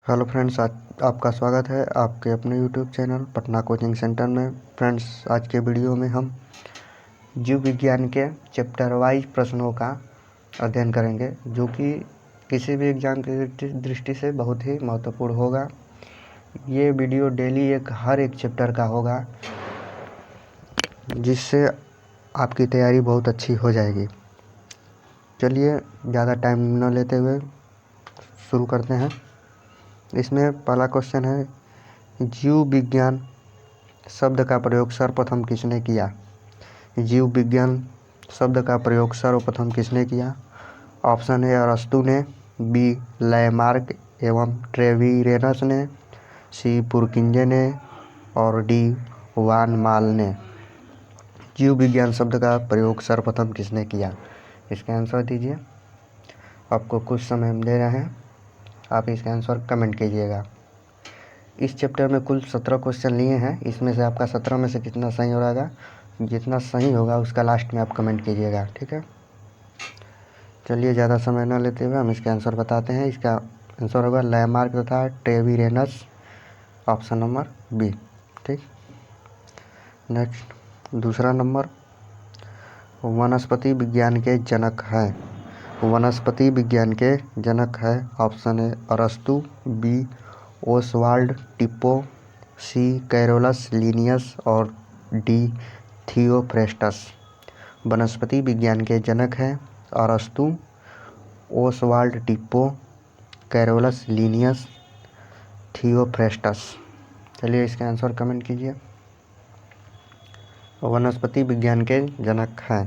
Hello friends, आज आपका स्वागत है आपके अपने YouTube channel Patna coaching centre में। फ्रेंड्स, आज के वीडियो में हम जीव विज्ञान के चैप्टर वाइज प्रश्नों का अध्ययन करेंगे, जो कि किसी भी एग्जाम की दृष्टि से बहुत ही महत्वपूर्ण होगा। ये वीडियो डेली हर एक चैप्टर का होगा, जिससे आपकी तैयारी बहुत अच्छी हो जाएगी। चलिए ज़्यादा टाइम न लेते हुए शुरू करते हैं। इसमें पहला क्वेश्चन है, जीव विज्ञान शब्द का प्रयोग सर्वप्रथम किसने किया? जीव विज्ञान शब्द का प्रयोग सर्वप्रथम किसने किया? ऑप्शन ए अरस्तु ने, बी लैमार्क एवं ट्रेविरेनस ने, सी पुरकिंजे ने और डी वान माल ने। जीव विज्ञान शब्द का प्रयोग सर्वप्रथम किसने किया? इसका आंसर दीजिए। आपको कुछ समय दे रहे हैं, आप इसका आंसर कमेंट कीजिएगा। इस चैप्टर में कुल 17 क्वेश्चन लिए हैं। इसमें से आपका 17 में से कितना सही हो रहेगा, जितना सही होगा उसका लास्ट में आप कमेंट कीजिएगा, ठीक है। चलिए ज़्यादा समय न लेते हुए हम इसका आंसर बताते हैं। इसका आंसर होगा लैमार्क तथा ट्रेविरेनस, ऑप्शन नंबर बी, ठीक। नेक्स्ट, दूसरा नंबर, वनस्पति विज्ञान के जनक हैं। वनस्पति विज्ञान के जनक है ऑप्शन ए अरस्तु, बी ओसवाल्ड टिप्पो, सी कैरोलस लिनियस और डी थियोफ्रेस्टस। वनस्पति विज्ञान के जनक हैं अरस्तु, ओसवाल्ड टिप्पो, कैरोलस लिनियस, थियोफ्रेस्टस। चलिए इसका आंसर कमेंट कीजिए। वनस्पति विज्ञान के जनक हैं।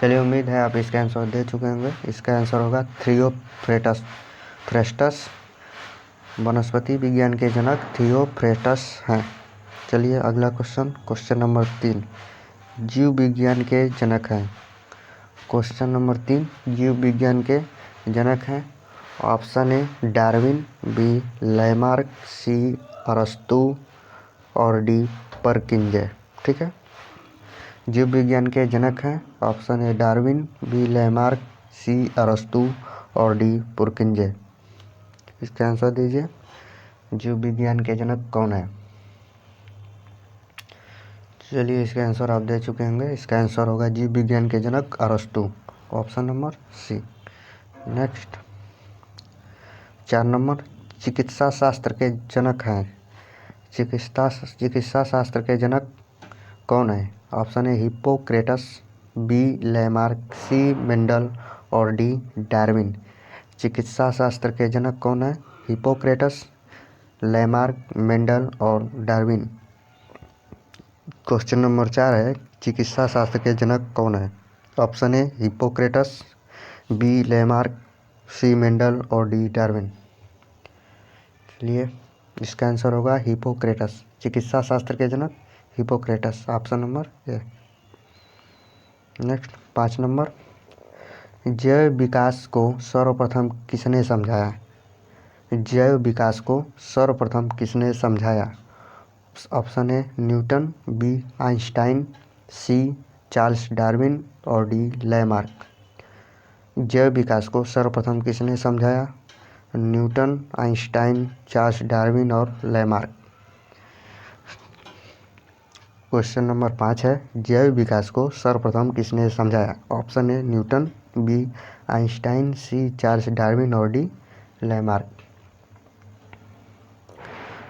चलिए, उम्मीद है आप इसका आंसर दे चुके होंगे। इसका आंसर होगा थियोफ्रेस्टस। वनस्पति विज्ञान के जनक थियोफ्रेस्टस हैं। चलिए अगला क्वेश्चन नंबर 3, जीव विज्ञान के जनक हैं। क्वेश्चन नंबर 3, जीव विज्ञान के जनक हैं। Option A Darwin, B Lamarck, C अरस्तु और डी परकिंजे, ठीक है। जीव विज्ञान के जनक हैं option A Darwin, B Lamarck, C अरस्तु और डी पुरकिंजे। इसका आंसर दीजिए। जीव विज्ञान के जनक कौन है? चलिए इसका आंसर आप दे चुके होंगे। इसका आंसर होगा जीव विज्ञान के जनक अरस्तु, option number C. Next, 4 number, चिकित्सा शास्त्र के जनक हैं। चिकित्सा शास्त्र के जनक कौन है? Option A Hippocrates, B Lamarck, C Mendel और डी डार्विन। चिकित्सा शास्त्र के जनक कौन है? हिप्पोक्रेटस, लैमार्क, मेंडल और डार्विन। क्वेश्चन नंबर 4 है, चिकित्सा शास्त्र के जनक कौन है? Option A Hippocrates, B Lamarck, C Mendel और डी डार्विन। चलिए इसका आंसर होगा हिप्पोक्रेटस। चिकित्सा शास्त्र के जनक Hippocrates, option number A. Next, 5 number, जैव विकास को सर्वप्रथम किसने समझाया? जैव विकास को सर्वप्रथम किसने समझाया? Option A Newton, B Einstein, C Charles Darwin और डी लैमार्क। जैव विकास को सर्वप्रथम किसने समझाया? न्यूटन, आइंस्टाइन, चार्ल्स डार्विन और लैमार्क। क्वेश्चन नंबर 5 है, जैव विकास को सर्वप्रथम किसने समझाया? Option A Newton, B Einstein, C Charles Darwin और डी लैमार्क।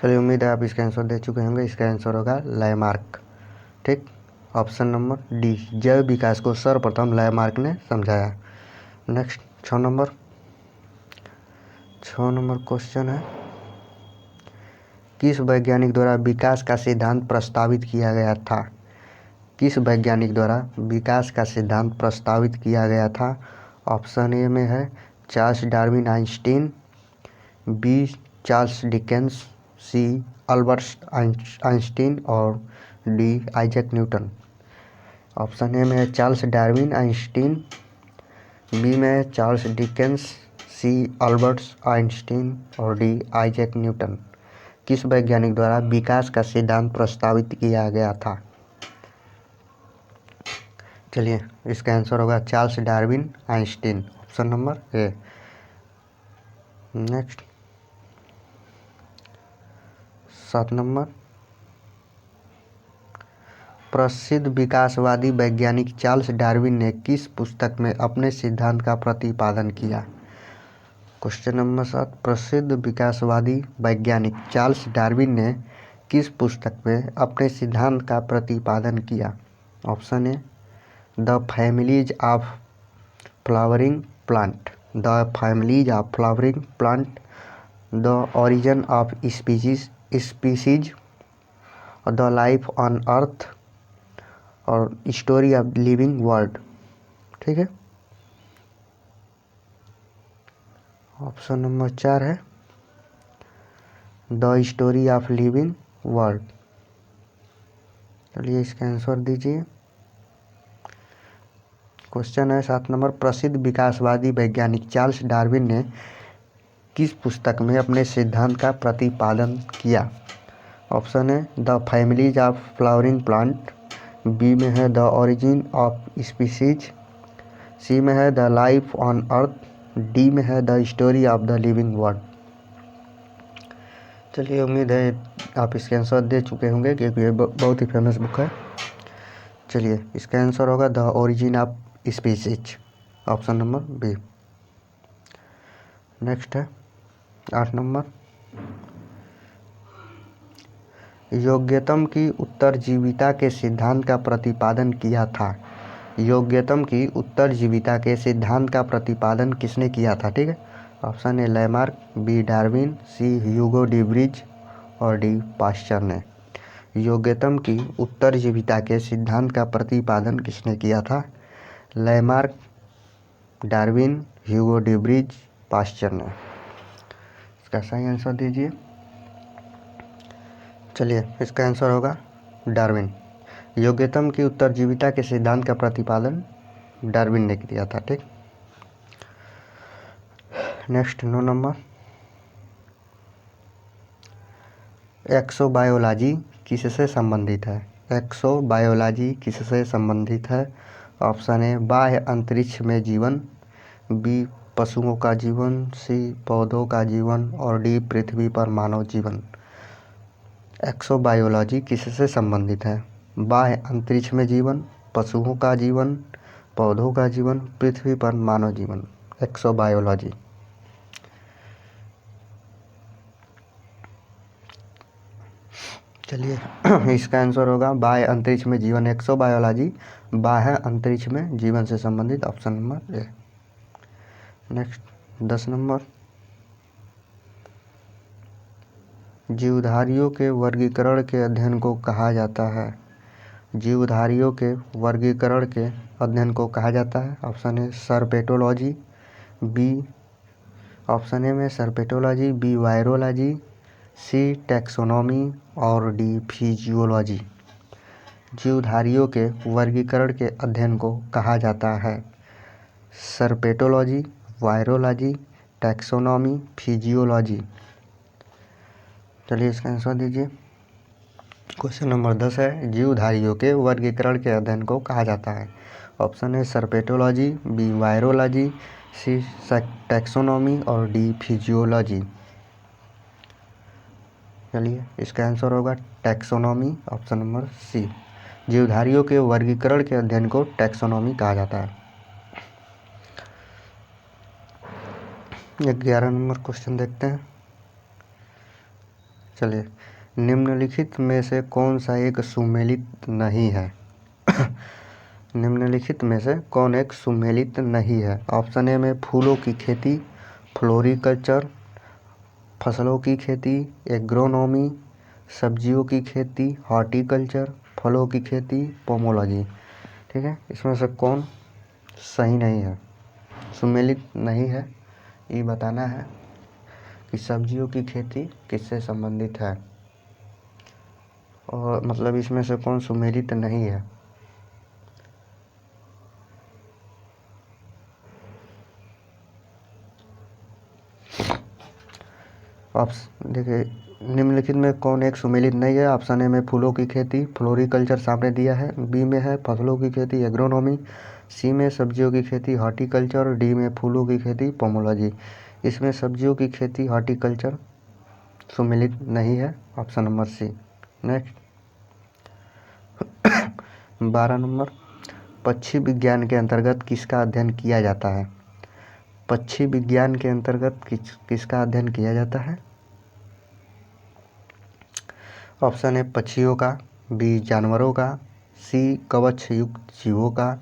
चलिए उम्मीद है आप इसका आंसर दे चुके होंगे। इसका आंसर होगा लैमार्क, ठीक। ऑप्शन नंबर डी, जैव विकास को सर्वप्रथम लैमार्क ने समझाया। नेक्स्ट, 6 नंबर क्वेश्चन है, किस वैज्ञानिक द्वारा विकास का सिद्धांत प्रस्तावित किया गया था? किस वैज्ञानिक द्वारा विकास का सिद्धांत प्रस्तावित किया गया था? ऑप्शन ए में है Charles Darwin Einstein, B Charles Dickens, C Albert Einstein और D Isaac Newton. Option A में है चार्ल्स डार्विन आइंस्टीन, बी में है Charles Dickens, C Albert Einstein और डी आइजैक न्यूटन। किस वैज्ञानिक द्वारा विकास का सिद्धांत प्रस्तावित किया गया था? चलिए इसका आंसर होगा Charles Darwin Einstein, option number A. Next, 7 number, प्रसिद्ध विकासवादी वैज्ञानिक चार्ल्स डार्विन ने किस पुस्तक में अपने सिद्धांत का प्रतिपादन किया? क्वेश्चन नंबर 7, प्रसिद्ध विकासवादी वैज्ञानिक चार्ल्स डार्विन ने किस पुस्तक में अपने सिद्धांत का प्रतिपादन किया? Option A, the families of flowering plant, the families of flowering plant, the origin of species, the life on अर्थ और स्टोरी ऑफ लिविंग वर्ल्ड। ठीक है, ऑप्शन नंबर 4 है the story of living world. चलिए इसका आंसर दीजिए। Question है 7 number, प्रसिद्ध विकासवादी वैज्ञानिक चार्ल्स डार्विन ने किस पुस्तक में अपने सिद्धांत का प्रतिपादन किया? ऑप्शन है the families of flowering plant, B में है the origin of species, C में है the life on earth, D में है the story of the living world. चलिए उम्मीद है आप इसके आंसर दे चुके होंगे क्योंकि ये बहुत ही फेमस बुक है। चलिए इसका आंसर होगा the origin of species, option number B. Next है 8 नंबर, योग्यतम की उत्तरजीविता के सिद्धांत का प्रतिपादन किया था? योग्यतम की उत्तरजीविता के सिद्धांत का प्रतिपादन किसने किया था? ठीक है, option A Lamarck, B Darwin, C Hugo de Vries और डी पास्चर ने। योग्यतम की उत्तरजीविता के सिद्धांत का प्रतिपादन किसने किया था? Lamarck, Darwin, Hugo de Vries, Pasteur ने। इसका सही आंसर दीजिए। चलिए इसका आंसर होगा डार्विन। योग्यतम की उत्तरजीविता के सिद्धांत का प्रतिपादन डार्विन ने किया था। ठीक, नेक्स्ट 9 नंबर, एक्सोबायोलॉजी किससे संबंधित है? एक्सोबायोलॉजी किससे संबंधित है? ऑप्शन ए बाह्य अंतरिक्ष में जीवन, बी पशुओं का जीवन, सी पौधों का जीवन और डी पृथ्वी पर मानव जीवन। एक्सोबायोलॉजी किससे संबंधित है? बाह्य अंतरिक्ष में जीवन, पशुओं का जीवन, पौधों का जीवन, पृथ्वी पर मानव जीवन। एक्सोबायोलॉजी। चलिए इसका आंसर होगा बाह्य अंतरिक्ष में जीवन। एक्सोबायोलॉजी बाह्य अंतरिक्ष में जीवन से संबंधित, option number A. Next 10 number, जीवधारियों के वर्गीकरण के अध्ययन को कहा जाता है? जीवधारियों के वर्गीकरण के अध्ययन को कहा जाता है? Option A serpentology, B option A में serpentology, B virology, C taxonomy और डी फिजियोलॉजी। जीवधारियों के वर्गीकरण के अध्ययन को कहा जाता है? Serpentology, virology, taxonomy, physiology. चलिए इसका आंसर दीजिए। क्वेश्चन नंबर 10 है, जीवधारियों के वर्गीकरण के अध्ययन को कहा जाता है? Option A serpentology, B virology, C taxonomy और डी फिजियोलॉजी। चलिए इसका आंसर होगा टैक्सोनॉमी, ऑप्शन नंबर सी। जीवधारियों के वर्गीकरण के अध्ययन को टैक्सोनॉमी कहा जाता है। 11 नंबर क्वेश्चन देखते हैं। चलिए, निम्नलिखित में से कौन सा एक सुमेलित नहीं है? निम्नलिखित में से कौन एक सुमेलित नहीं है? ऑप्शन ए में फूलों की खेती, फ्लोरिकल्चर, फसलों की खेती, एग्रोनॉमी, सब्जियों की खेती, हॉर्टिकल्चर, फलों की खेती, पोमोलॉजी। ठीक है, इसमें से कौन सही नहीं है, सुमेलित नहीं है? ये बताना है कि सब्जियों की खेती किससे संबंधित है और मतलब इसमें से कौन सुमेलित नहीं है। ऑप्शन देखिए, निम्नलिखित में कौन एक सुमेलित नहीं है? ऑप्शन ए में फूलों की खेती, फ्लोरिकल्चर सामने दिया है, बी में है फसलों की खेती, एग्रोनॉमी, सी में सब्जियों की खेती, हॉर्टिकल्चर, डी में फूलों की खेती, पोमोलॉजी। इसमें सब्जियों की खेती, हॉर्टिकल्चर सुमिलित नहीं है, option number C. Next 12 number, पक्षी विज्ञान के अंतर्गत किसका अध्ययन किया जाता है? पक्षी विज्ञान के अंतर्गत किसका अध्ययन किया जाता है? ऑप्शन है पक्षियों का, बी जानवरों का, सी कवच युक्त जीवों का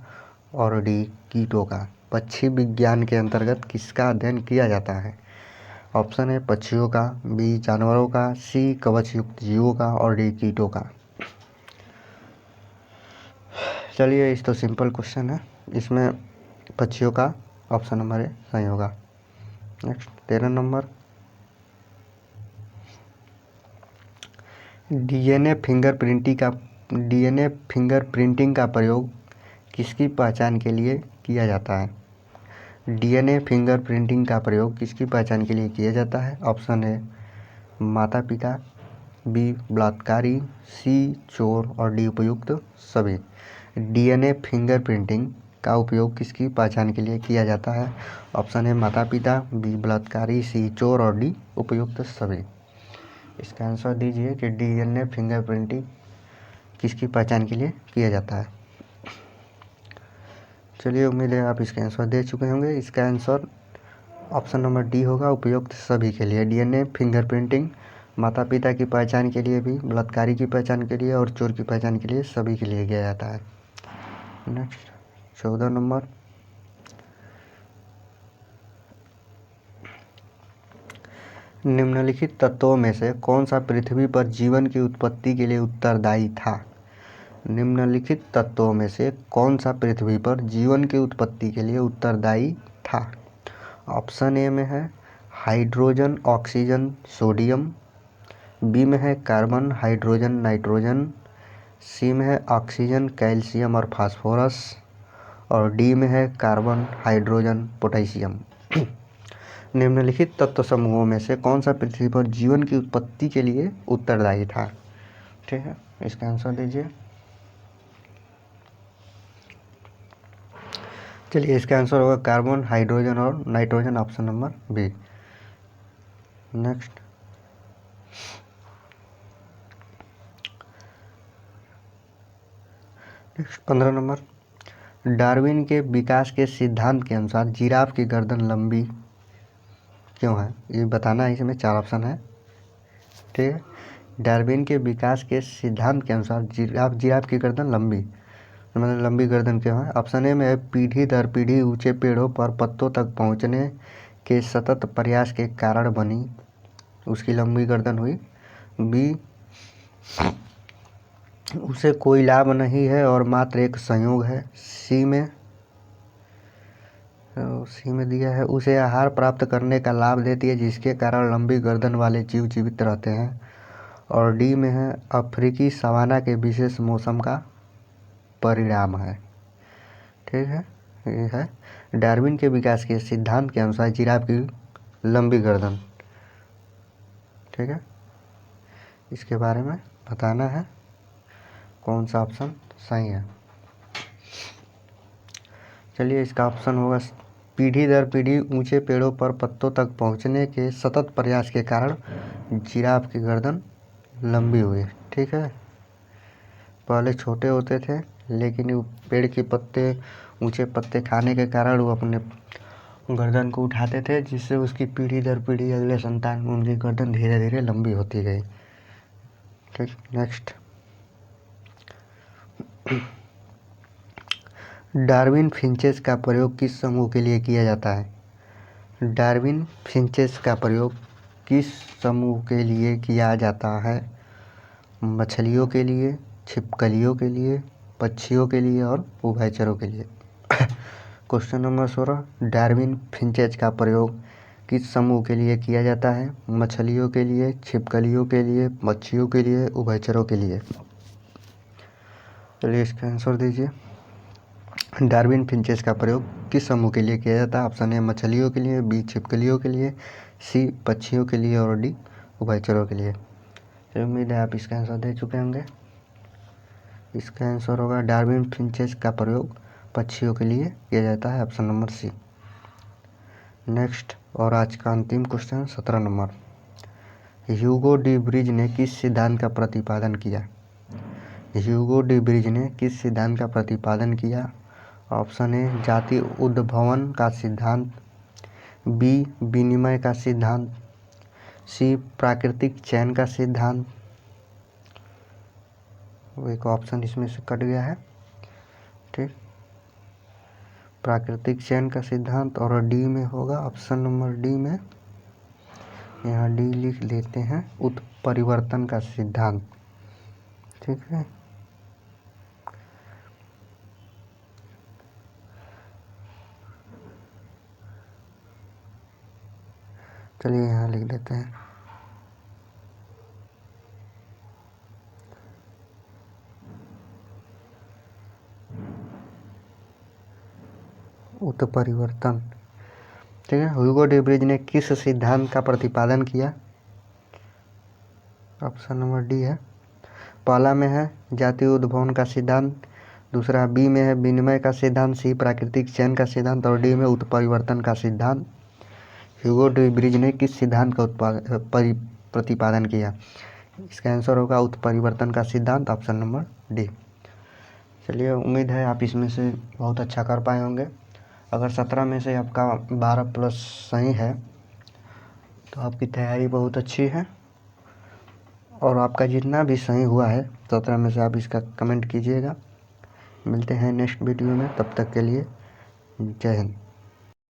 और डी कीटों का। पक्षी विज्ञान के अंतर्गत किसका अध्ययन किया जाता है? ऑप्शन है पक्षियों का, बी जानवरों का, सी कवच युक्त जीवों का और डी कीटों का। चलिए, इस तो सिंपल क्वेश्चन है, इसमें पक्षियों का ऑप्शन नंबर ए सही होगा। नेक्स्ट 13 नंबर, डीएनए फिंगरप्रिंटिंग का प्रयोग किसकी पहचान के लिए किया जाता है? डीएनए फिंगरप्रिंटिंग का प्रयोग किसकी पहचान के लिए किया जाता है? ऑप्शन है माता पिता, बी बलात्कारी, सी चोर और डी उपयुक्त सभी। डीएनए फिंगरप्रिंटिंग का उपयोग किसकी पहचान के लिए किया जाता है? ऑप्शन है माता पिता, बी बलात्कारी, सी चोर और डी उपयुक्त सभी। इसका आंसर दीजिए कि डीएनए फिंगरप्रिंटिंग किसकी पहचान के लिए किया जाता है। चलिए, उम्मीद है आप इसका आंसर दे चुके होंगे। इसका आंसर ऑप्शन नंबर डी होगा, उपयुक्त सभी के लिए। डीएनए फिंगरप्रिंटिंग माता पिता की पहचान के लिए भी, बलात्कारी की पहचान के लिए और चोर की पहचान के लिए, सभी के लिए किया जाता है। नेक्स्ट 14 नंबर, निम्नलिखित तत्वों में से कौन सा पृथ्वी पर जीवन की उत्पत्ति के लिए उत्तरदायी था? निम्नलिखित तत्वों में से कौन सा पृथ्वी पर जीवन की उत्पत्ति के लिए उत्तरदायी था? ऑप्शन ए में है हाइड्रोजन, ऑक्सीजन, सोडियम, बी में है कार्बन, हाइड्रोजन, नाइट्रोजन, सी में है ऑक्सीजन, कैल्शियम और फास्फोरस और डी में है कार्बन, हाइड्रोजन, पोटेशियम। निम्नलिखित तत्व समूहों में से कौन सा पृथ्वी पर जीवन की उत्पत्ति के लिए उत्तरदायी था? ठीक है, इसका आंसर दीजिए। चलिए, इसका आंसर होगा कार्बन, हाइड्रोजन और nitrogen, option number B. Next 15 number, Darwin के विकास के सिद्धांत के अनुसार जिराफ की गर्दन लंबी क्यों है? ये बताना है, इसमें 4 ऑप्शन है। ठीक है, डार्विन के विकास के सिद्धांत के अनुसार जिराफ की गर्दन लंबी, मतलब लंबी गर्दन क्यों है? ऑप्शन ए में है पीढ़ी दर पीढ़ी ऊंचे पेड़ों पर पत्तों तक पहुंचने के सतत प्रयास के कारण बनी, उसकी लंबी गर्दन हुई। बी उसे कोई लाभ नहीं है और मात्र एक संयोग है। सी में दिया है उसे आहार प्राप्त करने का लाभ देती है जिसके कारण लंबी गर्दन वाले जीव जीवित रहते हैं। और डी में है अफ्रीकी सवाना के विशेष मौसम का परिणाम है। ठीक है, ये है डार्विन के विकास के सिद्धांत के अनुसार जिराफ की लंबी गर्दन। ठीक है, इसके बारे में बताना है कौन सा ऑप्शन सही है। चलिए, इसका ऑप्शन होगा पीढ़ी दर पीढ़ी ऊंचे पेड़ों पर पत्तों तक पहुंचने के सतत प्रयास के कारण जिराफ की गर्दन लंबी हुई। ठीक है, पहले छोटे होते थे लेकिन वो पेड़ के पत्ते, ऊंचे पत्ते खाने के कारण वो अपने गर्दन को उठाते थे, जिससे उसकी पीढ़ी दर पीढ़ी अगले संतान में उनकी गर्दन धीरे धीरे लंबी होती गई। ठीक, नेक्स्ट डार्विन फिंचेस का प्रयोग किस समूह के लिए किया जाता है? डार्विन फिंचेस का प्रयोग किस समूह के लिए किया जाता है? मछलियों के लिए, छिपकलियों के लिए, पक्षियों के लिए और उभयचरों के लिए। क्वेश्चन नंबर 16, डार्विन फिंचेस का प्रयोग किस समूह के लिए किया जाता है? मछलियों के लिए, छिपकलियों के लिए, पक्षियों के लिए, उभयचरों के लिए। चलिए, इसका आंसर दीजिए। डार्विन फिंचेस का प्रयोग किस समूह के लिए किया जाता है? ऑप्शन ए मछलियों के लिए, बी छिपकलियों के लिए, सी पक्षियों के लिए और डी उभयचरों के लिए। तो उम्मीद है आप इसका आंसर दे चुके होंगे। इसका आंसर होगा डार्विन फिंचेस का प्रयोग पक्षियों के लिए किया जाता है, ऑप्शन नंबर सी। नेक्स्ट और आज का अंतिम क्वेश्चन 17 नंबर, ह्यूगो डी ब्रिज ने किस सिद्धांत का प्रतिपादन किया? ह्यूगो डी ब्रिज ने किस सिद्धांत का प्रतिपादन किया? ऑप्शन ए जाति उद्भवन का सिद्धांत, बी विनिमय का सिद्धांत, सी प्राकृतिक चयन का सिद्धांत। वो एक ऑप्शन इसमें से कट गया है, ठीक, प्राकृतिक चयन का सिद्धांत, और डी में होगा ऑप्शन नंबर डी में, यहाँ डी लिख लेते हैं, उत्परिवर्तन का सिद्धांत। ठीक है, चलिए यहाँ लिख लेते हैं उत्परिवर्तन। ठीक है, ह्यूगो डी ब्रिज ने किस सिद्धांत का प्रतिपादन किया? ऑप्शन नंबर डी है। पहला में है जातीय उद्भवन का सिद्धांत, दूसरा बी में है विनिमय का सिद्धांत, सी प्राकृतिक चयन का सिद्धांत, और डी में उत्परिवर्तन का सिद्धांत। ह्यूगो डी ब्रिज ने किस सिद्धांत का प्रतिपादन किया? इसका आंसर होगा उत्परिवर्तन का सिद्धांत, ऑप्शन नंबर डी। चलिए, उम्मीद है आप इसमें से बहुत अच्छा कर पाए होंगे। अगर 17 में से आपका 12 प्लस सही है तो आपकी तैयारी बहुत अच्छी है, और आपका जितना भी सही हुआ है 17 में से आप इसका कमेंट कीजिएगा। मिलते हैं नेक्स्ट वीडियो में, तब तक के लिए जय हिंद।